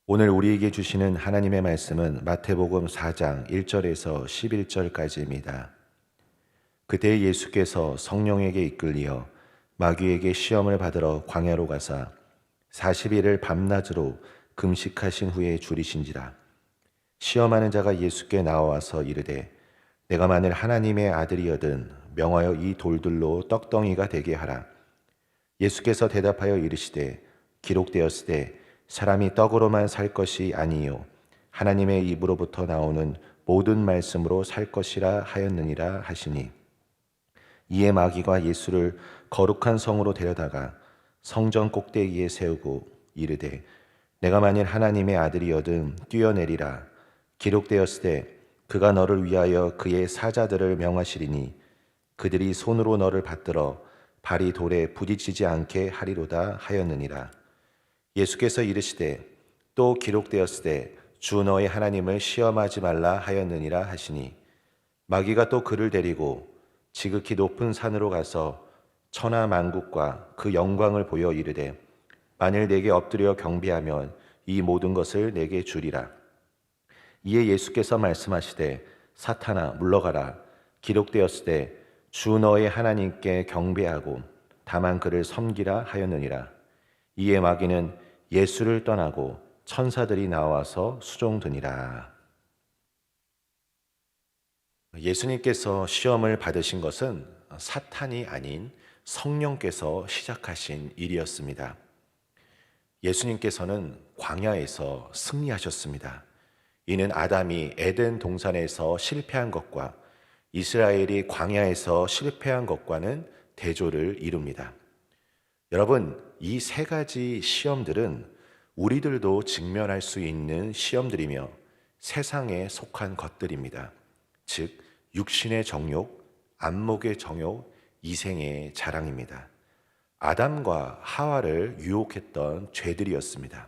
오늘 우리에게 주시는 하나님의 말씀은 마태복음 4장 1절에서 11절까지입니다. 그때 예수께서 성령에게 이끌리어 마귀에게 시험을 받으러 광야로 가사 40일을 밤낮으로 금식하신 후에 줄이신지라. 시험하는 자가 예수께 나와서 이르되 내가 만일 하나님의 아들이여든 명하여 이 돌들로 떡덩이가 되게 하라. 예수께서 대답하여 이르시되 기록되었으되 사람이 떡으로만 살 것이 아니요 하나님의 입으로부터 나오는 모든 말씀으로 살 것이라 하였느니라 하시니, 이에 마귀가 예수를 거룩한 성으로 데려다가 성전 꼭대기에 세우고 이르되 내가 만일 하나님의 아들이여든 뛰어내리라. 기록되었으되 그가 너를 위하여 그의 사자들을 명하시리니 그들이 손으로 너를 받들어 발이 돌에 부딪히지 않게 하리로다 하였느니라. 예수께서 이르시되 또 기록되었으되 주 너의 하나님을 시험하지 말라 하였느니라 하시니, 마귀가 또 그를 데리고 지극히 높은 산으로 가서 천하 만국과 그 영광을 보여 이르되 만일 내게 엎드려 경배하면 이 모든 것을 내게 주리라. 이에 예수께서 말씀하시되 사탄아 물러가라. 기록되었으되 주 너의 하나님께 경배하고 다만 그를 섬기라 하였느니라. 이에 마귀는 예수를 떠나고 천사들이 나와서 수종드니라. 예수님께서 시험을 받으신 것은 사탄이 아닌 성령께서 시작하신 일이었습니다. 예수님께서는 광야에서 승리하셨습니다. 이는 아담이 에덴 동산에서 실패한 것과 이스라엘이 광야에서 실패한 것과는 대조를 이룹니다. 여러분, 이 세 가지 시험들은 우리들도 직면할 수 있는 시험들이며 세상에 속한 것들입니다. 즉, 육신의 정욕, 안목의 정욕, 이생의 자랑입니다. 아담과 하와를 유혹했던 죄들이었습니다.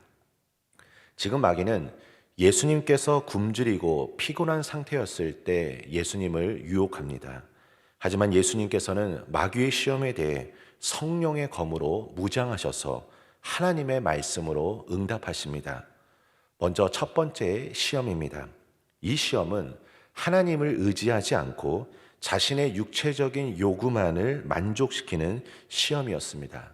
지금 마귀는 예수님께서 굶주리고 피곤한 상태였을 때 예수님을 유혹합니다. 하지만 예수님께서는 마귀의 시험에 대해 성령의 검으로 무장하셔서 하나님의 말씀으로 응답하십니다. 먼저 첫 번째 시험입니다. 이 시험은 하나님을 의지하지 않고 자신의 육체적인 요구만을 만족시키는 시험이었습니다.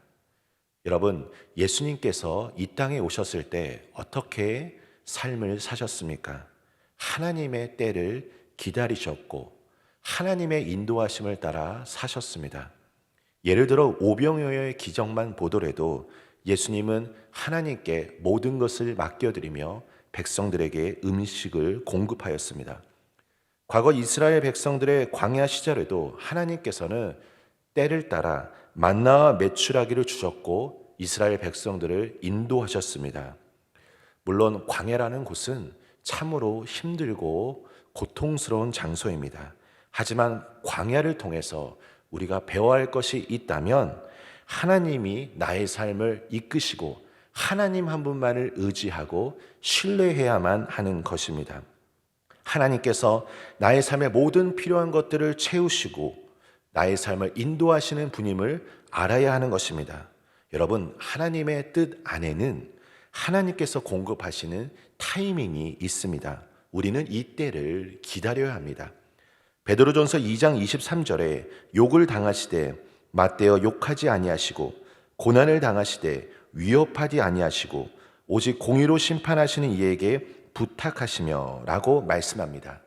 여러분, 예수님께서 이 땅에 오셨을 때 어떻게 삶을 사셨습니까? 하나님의 때를 기다리셨고 하나님의 인도하심을 따라 사셨습니다. 예를 들어 오병이어의 기적만 보더라도 예수님은 하나님께 모든 것을 맡겨드리며 백성들에게 음식을 공급하였습니다. 과거 이스라엘 백성들의 광야 시절에도 하나님께서는 때를 따라 만나와 메추라기를 주셨고 이스라엘 백성들을 인도하셨습니다. 물론 광야라는 곳은 참으로 힘들고 고통스러운 장소입니다. 하지만 광야를 통해서 우리가 배워야 할 것이 있다면 하나님이 나의 삶을 이끄시고 하나님 한 분만을 의지하고 신뢰해야만 하는 것입니다. 하나님께서 나의 삶의 모든 필요한 것들을 채우시고 나의 삶을 인도하시는 분임을 알아야 하는 것입니다. 여러분, 하나님의 뜻 안에는 하나님께서 공급하시는 타이밍이 있습니다. 우리는 이 때를 기다려야 합니다. 베드로전서 2장 23절에 욕을 당하시되 맞대어 욕하지 아니하시고 고난을 당하시되 위협하지 아니하시고 오직 공의로 심판하시는 이에게 부탁하시며 라고 말씀합니다.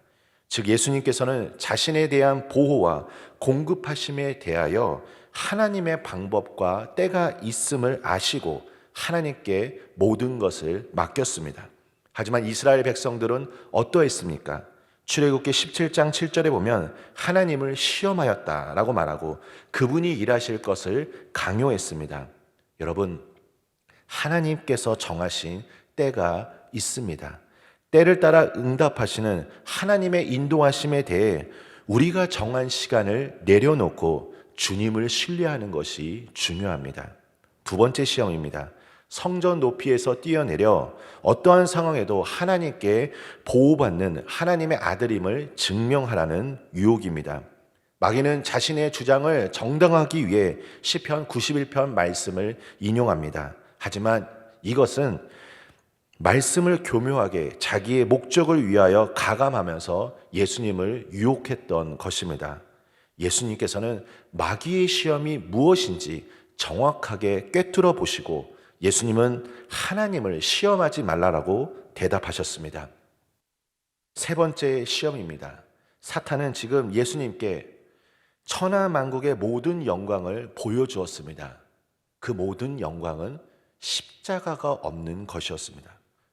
즉 예수님께서는 자신에 대한 보호와 공급하심에 대하여 하나님의 방법과 때가 있음을 아시고 하나님께 모든 것을 맡겼습니다. 하지만 이스라엘 백성들은 어떠했습니까? 출애굽기 17장 7절에 보면 하나님을 시험하였다라고 말하고 그분이 일하실 것을 강요했습니다. 여러분, 하나님께서 정하신 때가 있습니다. 때를 따라 응답하시는 하나님의 인도하심에 대해 우리가 정한 시간을 내려놓고 주님을 신뢰하는 것이 중요합니다. 두 번째 시험입니다. 성전 높이에서 뛰어내려 어떠한 상황에도 하나님께 보호받는 하나님의 아들임을 증명하라는 유혹입니다. 마귀는 자신의 주장을 정당하기 위해 시편 91편 말씀을 인용합니다. 하지만 이것은 말씀을 교묘하게 자기의 목적을 위하여 가감하면서 예수님을 유혹했던 것입니다. 예수님께서는 마귀의 시험이 무엇인지 정확하게 꿰뚫어 보시고 예수님은 하나님을 시험하지 말라라고 대답하셨습니다. 세 번째 시험입니다. 사탄은 지금 예수님께 천하만국의 모든 영광을 보여주었습니다. 그 모든 영광은 십자가가 없는 것이었습니다.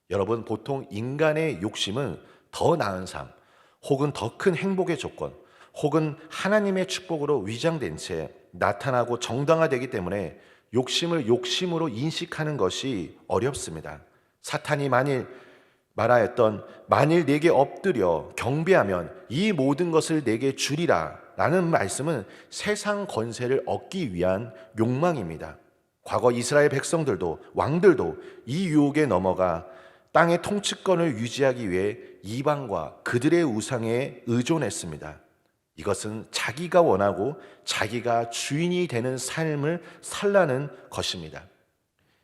여러분, 보통 인간의 욕심은 더 나은 삶, 혹은 더 큰 행복의 조건, 혹은 하나님의 축복으로 위장된 채 나타나고 정당화되기 때문에 욕심을 욕심으로 인식하는 것이 어렵습니다. 사탄이 말하였던 만일 내게 엎드려 경배하면 이 모든 것을 내게 주리라 라는 말씀은 세상 권세를 얻기 위한 욕망입니다. 과거 이스라엘 백성들도 왕들도 이 유혹에 넘어가 땅의 통치권을 유지하기 위해 이방과 그들의 우상에 의존했습니다. 이것은 자기가 원하고 자기가 주인이 되는 삶을 살라는 것입니다.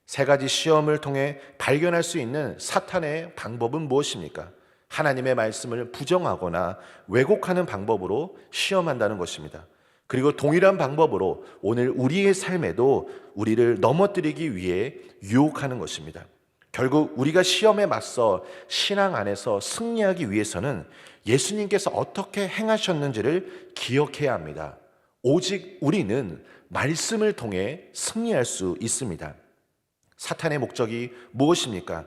세 가지 시험을 통해 발견할 수 있는 사탄의 방법은 무엇입니까? 하나님의 말씀을 부정하거나 왜곡하는 방법으로 시험한다는 것입니다. 그리고 동일한 방법으로 오늘 우리의 삶에도 우리를 넘어뜨리기 위해 유혹하는 것입니다. 결국 우리가 시험에 맞서 신앙 안에서 승리하기 위해서는 예수님께서 어떻게 행하셨는지를 기억해야 합니다. 오직 우리는 말씀을 통해 승리할 수 있습니다. 사탄의 목적이 무엇입니까?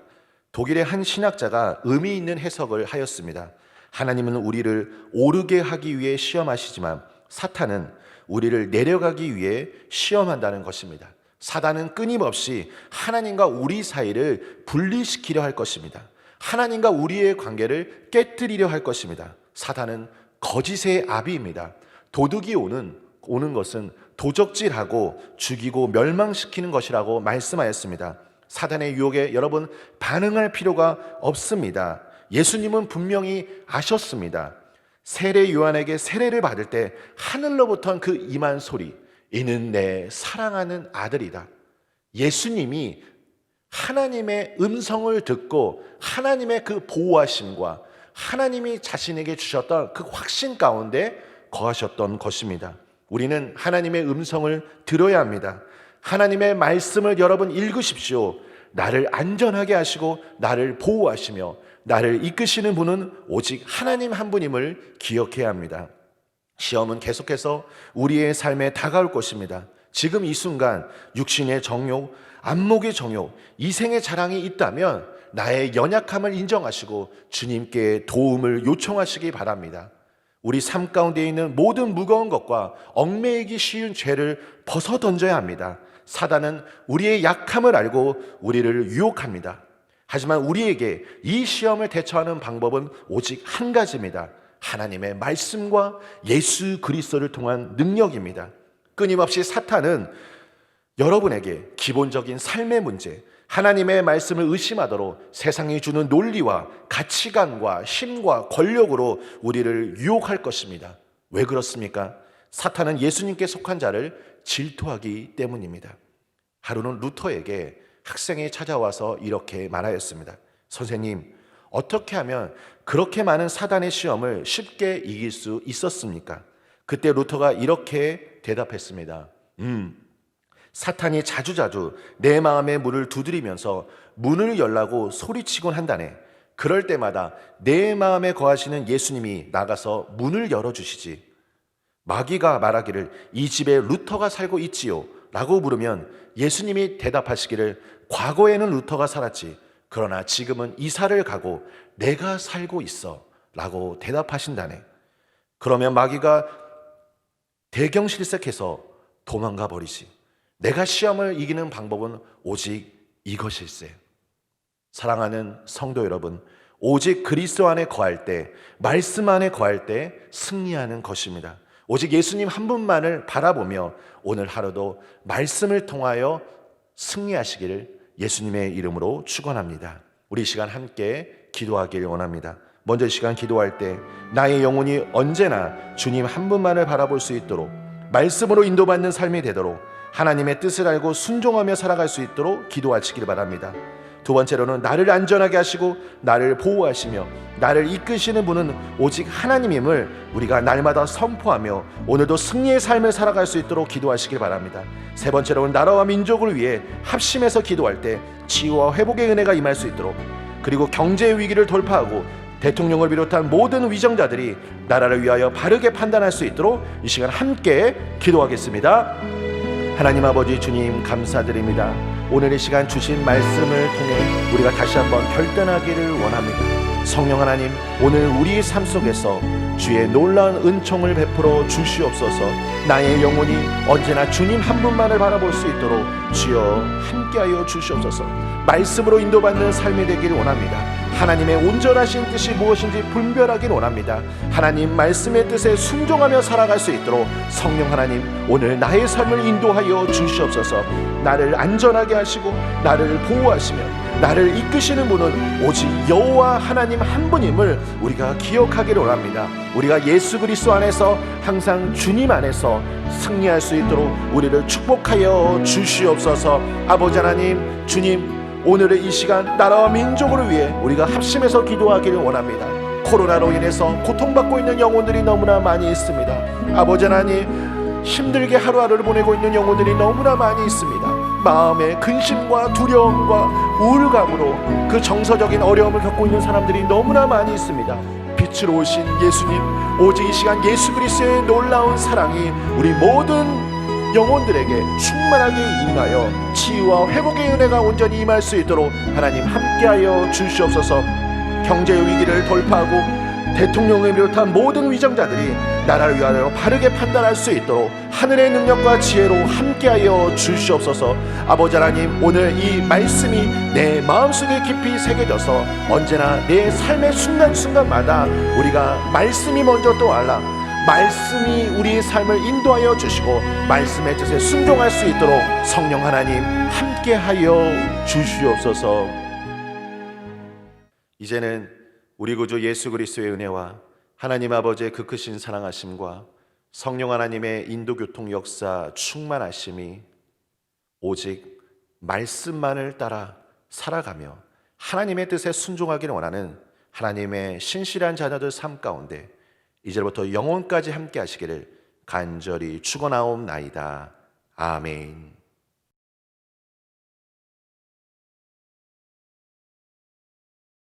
독일의 한 신학자가 의미 있는 해석을 하였습니다. 하나님은 우리를 오르게 하기 위해 시험하시지만 사탄은 우리를 내려가기 위해 시험한다는 것입니다. 사단은 끊임없이 하나님과 우리 사이를 분리시키려 할 것입니다. 하나님과 우리의 관계를 깨뜨리려 할 것입니다. 사단은 거짓의 아비입니다. 도둑이 오는 것은 도적질하고 죽이고 멸망시키는 것이라고 말씀하였습니다. 사단의 유혹에 여러분 반응할 필요가 없습니다. 예수님은 분명히 아셨습니다. 세례 요한에게 세례를 받을 때 하늘로부터 그 임한 소리, 이는 내 사랑하는 아들이다. 예수님이 하나님의 음성을 듣고 하나님의 그 보호하심과 하나님이 자신에게 주셨던 그 확신 가운데 거하셨던 것입니다. 우리는 하나님의 음성을 들어야 합니다. 하나님의 말씀을 여러분 읽으십시오. 나를 안전하게 하시고 나를 보호하시며 나를 이끄시는 분은 오직 하나님 한 분임을 기억해야 합니다. 시험은 계속해서 우리의 삶에 다가올 것입니다. 지금 이 순간 육신의 정욕, 안목의 정욕, 이생의 자랑이 있다면 나의 연약함을 인정하시고 주님께 도움을 요청하시기 바랍니다. 우리 삶 가운데 있는 모든 무거운 것과 얽매이기 쉬운 죄를 벗어 던져야 합니다. 사단은 우리의 약함을 알고 우리를 유혹합니다. 하지만 우리에게 이 시험을 대처하는 방법은 오직 한 가지입니다. 하나님의 말씀과 예수 그리스도를 통한 능력입니다. 끊임없이 사탄은 여러분에게 기본적인 삶의 문제, 하나님의 말씀을 의심하도록 세상이 주는 논리와 가치관과 힘과 권력으로 우리를 유혹할 것입니다. 왜 그렇습니까? 사탄은 예수님께 속한 자를 질투하기 때문입니다. 하루는 루터에게 학생이 찾아와서 이렇게 말하였습니다. 선생님, 어떻게 하면 그렇게 많은 사단의 시험을 쉽게 이길 수 있었습니까? 그때 루터가 이렇게 대답했습니다. 사탄이 자주자주 내 마음의 문을 두드리면서 문을 열라고 소리치곤 한다네. 그럴 때마다 내 마음에 거하시는 예수님이 나가서 문을 열어주시지. 마귀가 말하기를 이 집에 루터가 살고 있지요 라고 물으면 예수님이 대답하시기를 과거에는 루터가 살았지, 그러나 지금은 이사를 가고 내가 살고 있어 라고 대답하신다네. 그러면 마귀가 대경실색해서 도망가 버리지. 내가 시험을 이기는 방법은 오직 이것일세. 사랑하는 성도 여러분, 오직 그리스도 안에 거할 때, 말씀 안에 거할 때 승리하는 것입니다. 오직 예수님 한 분만을 바라보며 오늘 하루도 말씀을 통하여 승리하시기를 예수님의 이름으로 축원합니다. 우리 이 시간 함께 기도하길 원합니다. 먼저 이 시간 기도할 때 나의 영혼이 언제나 주님 한 분만을 바라볼 수 있도록, 말씀으로 인도받는 삶이 되도록, 하나님의 뜻을 알고 순종하며 살아갈 수 있도록 기도하시길 바랍니다. 두 번째로는 나를 안전하게 하시고 나를 보호하시며 나를 이끄시는 분은 오직 하나님임을 우리가 날마다 선포하며 오늘도 승리의 삶을 살아갈 수 있도록 기도하시길 바랍니다. 세 번째로는 나라와 민족을 위해 합심해서 기도할 때 치유와 회복의 은혜가 임할 수 있도록, 그리고 경제의 위기를 돌파하고 대통령을 비롯한 모든 위정자들이 나라를 위하여 바르게 판단할 수 있도록 이 시간 함께 기도하겠습니다. 하나님 아버지 주님 감사드립니다. 오늘 이 시간 주신 말씀을 통해 우리가 다시 한번 결단하기를 원합니다. 성령 하나님, 오늘 우리의 삶 속에서 주의 놀라운 은총을 베풀어 주시옵소서. 나의 영혼이 언제나 주님 한 분만을 바라볼 수 있도록 주여 함께하여 주시옵소서. 말씀으로 인도받는 삶이 되기를 원합니다. 하나님의 온전하신 뜻이 무엇인지 분별하길 원합니다. 하나님 말씀의 뜻에 순종하며 살아갈 수 있도록 성령 하나님, 오늘 나의 삶을 인도하여 주시옵소서. 나를 안전하게 하시고 나를 보호하시며 나를 이끄시는 분은 오직 여호와 하나님 한 분임을 우리가 기억하기를 원합니다. 우리가 예수 그리스도 안에서 항상 주님 안에서 승리할 수 있도록 우리를 축복하여 주시옵소서. 아버지 하나님, 주님, 오늘의 이 시간 나라와 민족을 위해 우리가 합심해서 기도하기를 원합니다. 코로나로 인해서 고통받고 있는 영혼들이 너무나 많이 있습니다. 아버지 하나님, 힘들게 하루하루를 보내고 있는 영혼들이 너무나 많이 있습니다. 마음의 근심과 두려움과 우울감으로 그 정서적인 어려움을 겪고 있는 사람들이 너무나 많이 있습니다. 빛으로 오신 예수님, 오직 이 시간 예수 그리스도의 놀라운 사랑이 우리 모든 영혼들에게 충만하게 임하여 치유와 회복의 은혜가 온전히 임할 수 있도록 하나님 함께하여 주시옵소서. 경제의 위기를 돌파하고 대통령을 비롯한 모든 위정자들이 나라를 위하여 바르게 판단할 수 있도록 하늘의 능력과 지혜로 함께하여 주시옵소서. 아버지 하나님, 오늘 이 말씀이 내 마음속에 깊이 새겨져서 언제나 내 삶의 순간순간마다 우리가 말씀이 먼저 또 알라, 말씀이 우리의 삶을 인도하여 주시고 말씀의 뜻에 순종할 수 있도록 성령 하나님 함께하여 주시옵소서. 이제는 우리 구주 예수 그리스도의 은혜와 하나님 아버지의 그 크신 사랑하심과 성령 하나님의 인도교통 역사 충만하심이 오직 말씀만을 따라 살아가며 하나님의 뜻에 순종하기를 원하는 하나님의 신실한 자녀들 삶 가운데 이제부터 영원까지 함께 하시기를 간절히 축원하옵나이다. 아멘.